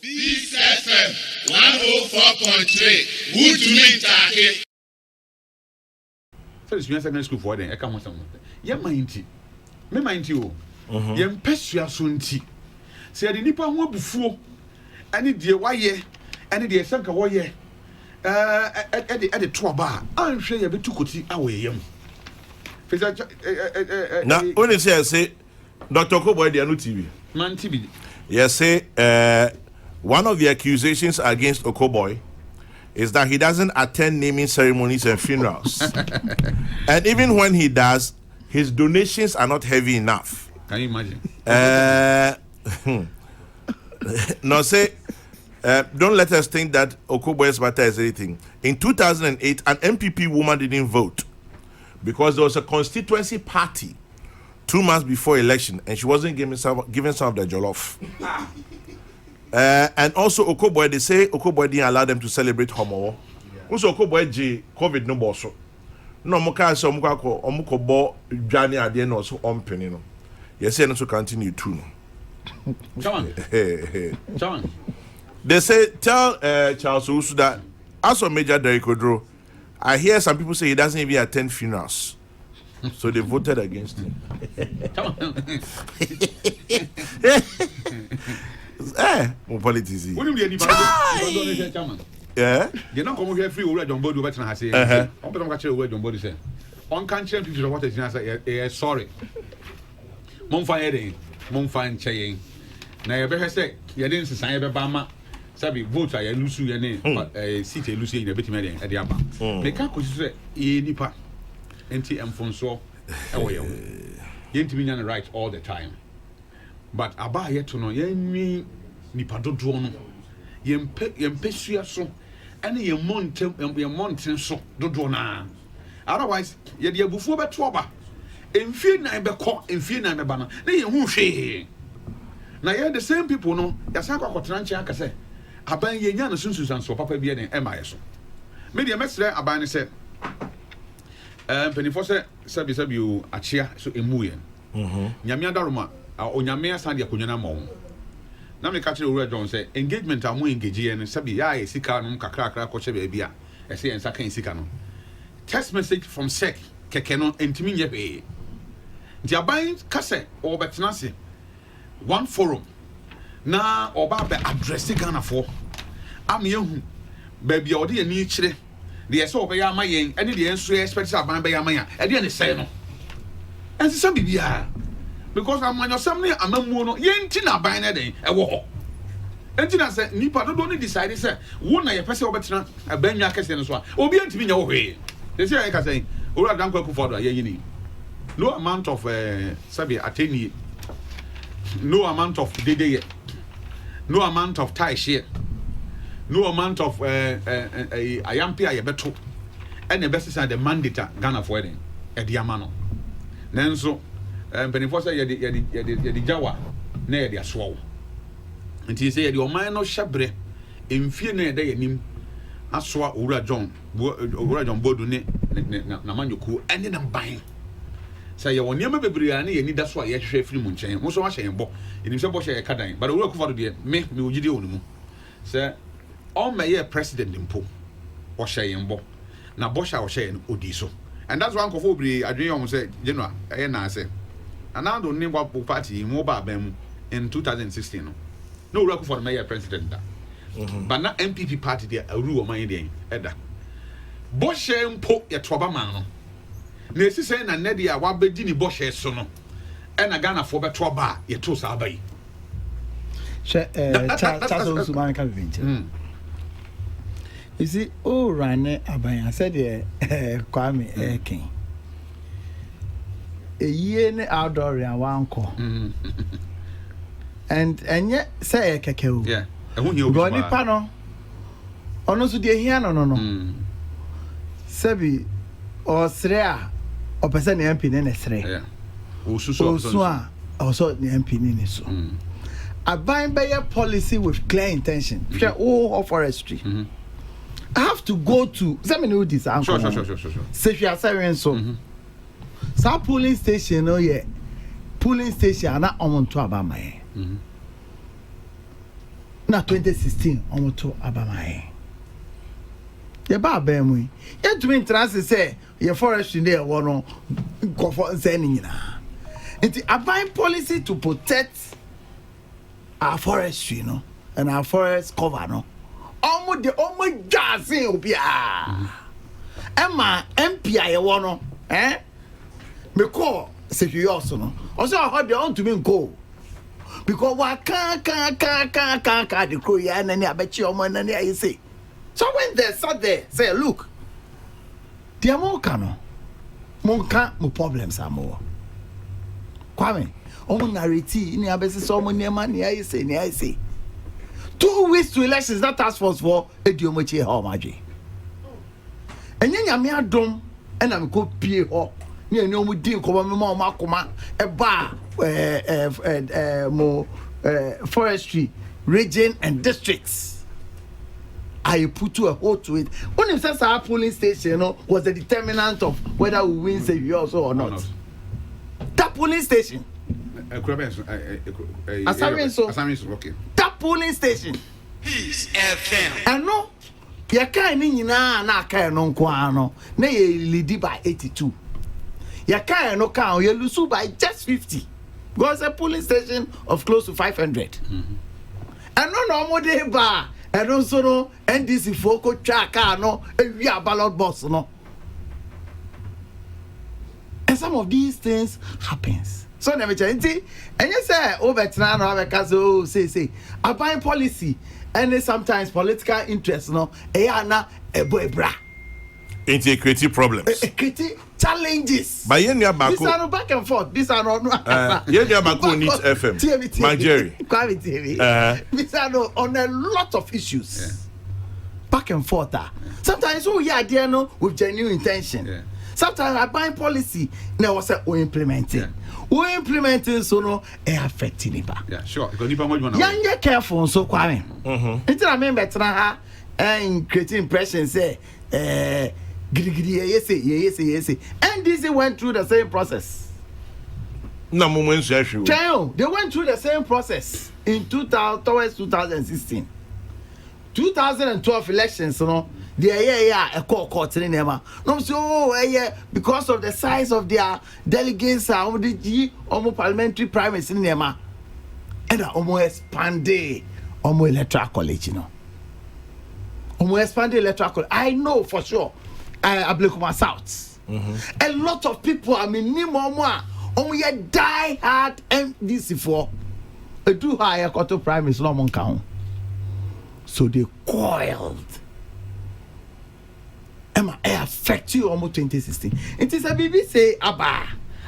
Peace FM 104.3. Who to me take? First, you secondary school for them. I come on some. Yeah, mindy. Me mind you. Yem pesua sunti. Say the nipa ho abufuo. Ani die waye. Ani die sanka waye. Ede to aba. Anhwe ye betu koti awe yam. Na only say Dr. Koboy dey no TV. Man TV. Yes, say one of the accusations against Okoboy is that he doesn't attend naming ceremonies and funerals. And even when he does, his donations are not heavy enough. Can you imagine? No, say, don't let us think that Okoboy's matter is anything. In 2008, an MPP woman didn't vote because there was a constituency party 2 months before election, and she wasn't given some of the jollof. And also Okoboy, they say Okoboy didn't allow them to celebrate Homo. Also Okoboy J COVID no bosso. No muka so muka ko omuko bo dwane ade no so ompene no. Yes, and also continue too. John. John. They say tell Charles Owusu that as for Major Derek Odro, I hear some people say he doesn't even attend funerals. So they voted against him. More politics. What do you mean? Yeah. They don't come here free. Already on board. What I say? I'm going to catch you. On board. Say, on can't change people. What is say? Sorry. Mom fire. Mom fine chaying. Now you better say you didn't say you better bama. Sabi vote I lose your name. Seat you lose in a bit more at the upper. They can't consider nipa. Enti emfonso ewo ye. Yentimi nya right all the time. But aba ye to no yenwi nipa dodo no. Yempesua so ene ye monten so dodo na. Otherwise ye de abufuo beto oba. Emfie na beko, emfie na meba na. Na ye hu hwe. Na ye the same people no, yasa kwa kwotena nche aka se aban ye nya no sunsusan so papa bia ne ema ye so. Me de mesre aban ne se penifo sabi o achia so emuye nyame adaroma onyame asan de akonwa na mawo na me ka kire Owura John say engagement amu engage ye no sabi ya esika no kakra ko che be bia e say ensa kan esika no text message from sec keke no entimi nye be nti aban ka se obetena se one forum na oba be address Ghana for am yehu ba bia ode ani kire the so be yama yen any the enso expect aban be yama ya e de ne say no and some bibia because amanyosam ne amamu no yenti na aban na den e wo ho enti na say nipa do no decide say wo na ye pese obetena abanwa kese no so a obi antimi nya wo hwe they say I can say Owura Dankwa Akufo-Addo ayini no amount of sabi ateni no amount of dede no amount of tie share no amount of ayampia yebeto and the best is the mandate Ghana for wedding at the amano nanso penifo say ye jawa na ye aswo nti say ye oman no hyebre emfie na ye da yanim aswa Owura John Bodu ne na manyoku ene na ban say ye woniema bebre ya na ye ni da so a ye hwehwe afiri mu nchen mo so wa hye bo enim se bo hye ye kadan but Owura Akufo-Addo de me ogide onumu say all my president impo or shayin bo na bosha or shayin odiso and that's one kofo bri adwen yom say general e na say anando ni wa party mo ba bam in 2016 no Owura Akufo-Addo my president da but na MPP party there aru o man dey eda bosha impo ye toba man no na esi say na nedi a wa bedi ni bosha so no e na Ghana for be toba ye to sa abai Charles Owusu can be. You see, oh, Rane Abaya said, Kwame King. A year outdoor and one call. And yet, say a cacao. Yeah, and when you go any panel, almost dear here, no. Sebi or Srea or Person MP in a Srea. Yeah, also the MP in so. I bind by a policy with clear intention. All of forestry. I have to go to this. Sure. Say you are saying so. Some polling station, oh yeah, polling station are not on to Abama. na 2016 omoto abamaye ye ba abamu ye tumi trans say ye forestry dey wo no nkofo say ni nyina nti aban policy to protect our forestry no and our forest cover no omo jasin obia Emma MPI ye wo no me call say you also no also I heard they want to me go because wa can the crow ya na ni abechi omo na ni ayi say so when they sat there say look the America no monka mo problems amo kwame omo narrate ni abesi so omo niema ni ayi say 2 weeks to elections that task force for ediomochi ha omaje enye nyame adom ena me ko pie ho ni eni omo din ko me ma omo akoma e ba forestry region and districts I put to a hold to it when it says our polling station you know, was the determinant of whether we win say you also or not. That polling station Asamin okay. That polling station Peace FM. and no ya kai ni nyina na kai no nko ano na ye lead by 82 ya kai no kan you lose by just 50 because a polling station of close to 500 and no more dey ba and also no NDC foko twa car no we are ballot box no and some of these things happens so na me chanti and you say overtna no abeka so say aban policy and sometimes political interest no na eboebra into creative problems creative challenges by yen bako this are no back and forth this are no yen bako needs FM Jerry this are no on a lot of issues back and forth sometimes we are there no with genuine intention sometimes I buy policy na was say we implementing so no affecting nipa sure because nipa mo na yan careful so kwame it's na me better ha and creating impression say yes. And this went through the same process. No moment they went through the same process in 2016. 2012 elections, you know. A court in them. No, so because of the size of their delegates, almost parliamentary primaries in them, and almost expanded electoral college, you know. Almost expanded electoral college. I know for sure. Ablekuma South. A lot of people, I mean, die hard MDC for a too high quarter prime is not count. So they coiled. Emma, I affect you almost 2016. It is a BBC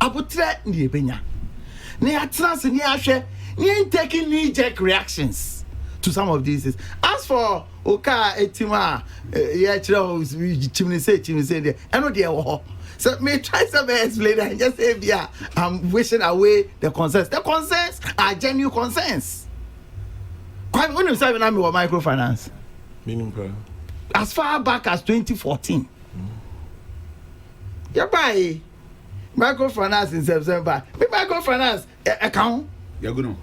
abutre ni ebenya. Ni atrans ni ahwe, ni taking knee-jerk reactions to some of these. As for Oka etima chimney say there. I know there wo. So me try some explain and just say yeah, I'm wishing away the concerns. The concerns are genuine concerns. Quite when you say na me microfinance. Meaning as far back as 2014. You buy microfinance in September. Me microfinance account. You go no.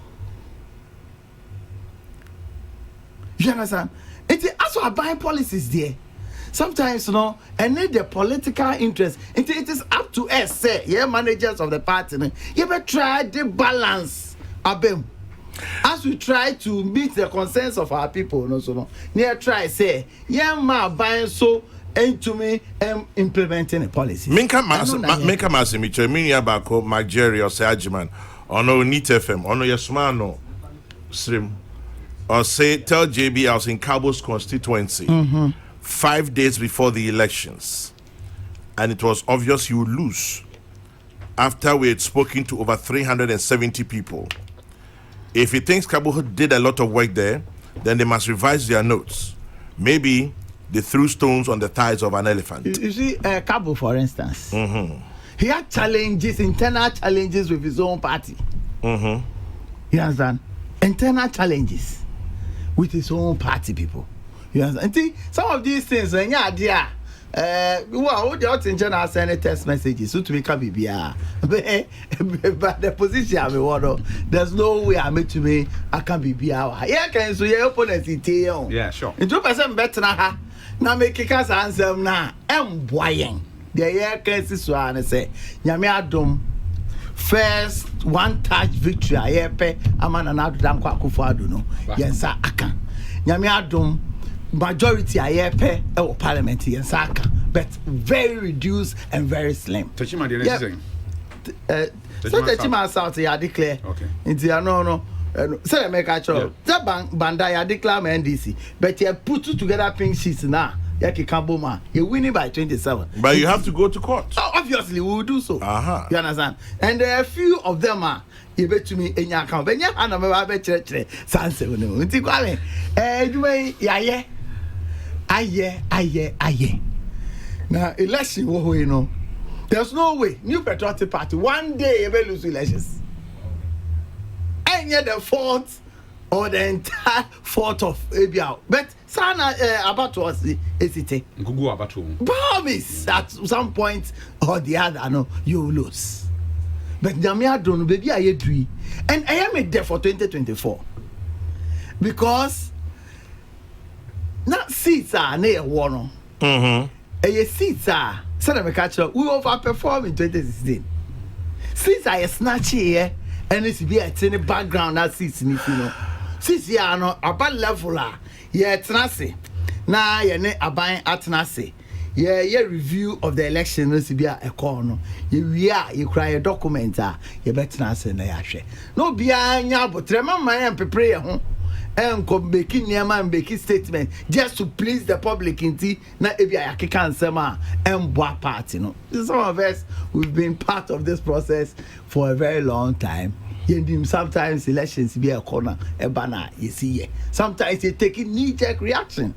You understand? It also a buying policies there. Sometimes, you know, and need the political interest. It is up to us, say, managers of the party. You better try the balance. As we try to meet the concerns of our people, near try say, buying so into me implementing a policy. Minka Masimicho, Minya Bako, Mageri or Sajiman, or no Neat FM, or no Yasmano Srim. Or say, tell JB I was in Cabo's constituency 5 days before the elections, and it was obvious you would lose. After we had spoken to over 370 people, if he thinks Cabo did a lot of work there, then they must revise their notes. Maybe they threw stones on the thighs of an elephant. You see, Cabo, for instance, he had challenges, internal challenges with his own party. You understand? Internal challenges with his own party people. You understand? Some of these things, Well, the out in general send text messages so to me can be but the position I'm in, there's no way I made to me I can be yeah, can so your opponent yeah, sure. And 2% better now. Now make a cast answer now. Boying. The year can see so and say, Yami Adum. First one touch victory ayepe amana na adam kwa Akufo-Addo no yensa aka nyame adom majority ayepe e wo parliament yensa aka but very reduced and very slim. Techima the next thing So Techima South ya declare okay nti no say make a cho that banda ya declare NDC but you put together pink sheets now. You're winning by 27. But you have to go to court. Obviously, we will do so. You understand? And there are a few of them you bet to me in your account. When you have a better Sanse, aye. Now, election, you know, there's no way. New Patriotic Party, one day you will lose elections. And yet, the fourth or the entire fourth of ABL. But Sana about was hesitate. Gugu about promise at some point or the other, no, you will lose. But Jamia don't baby I agree. And I am there for 2024. Because not seats are near one. Seats are we overperform in 2016. Seats are a snatch here and it's be a tiny background that seats in you know. Since you are not about level, yeah, tenase. Now you ne aban atenase. Yeah, review of the election no be a corner. You cry a document you better tenase na ya hwe. No bia nya botrema man prepare ho. Enko making niama making statement just to please the public inti na ebia yakeka nsema emboa party no. Some of us we've been part of this process for a very long time. Sometimes elections be a corner, a banner, you see. Sometimes you take a knee-jerk reaction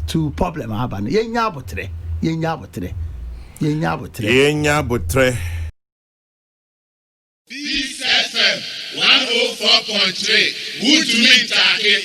to problem happen. Yenyabotre. Peace FM 104.3. Good to meet you.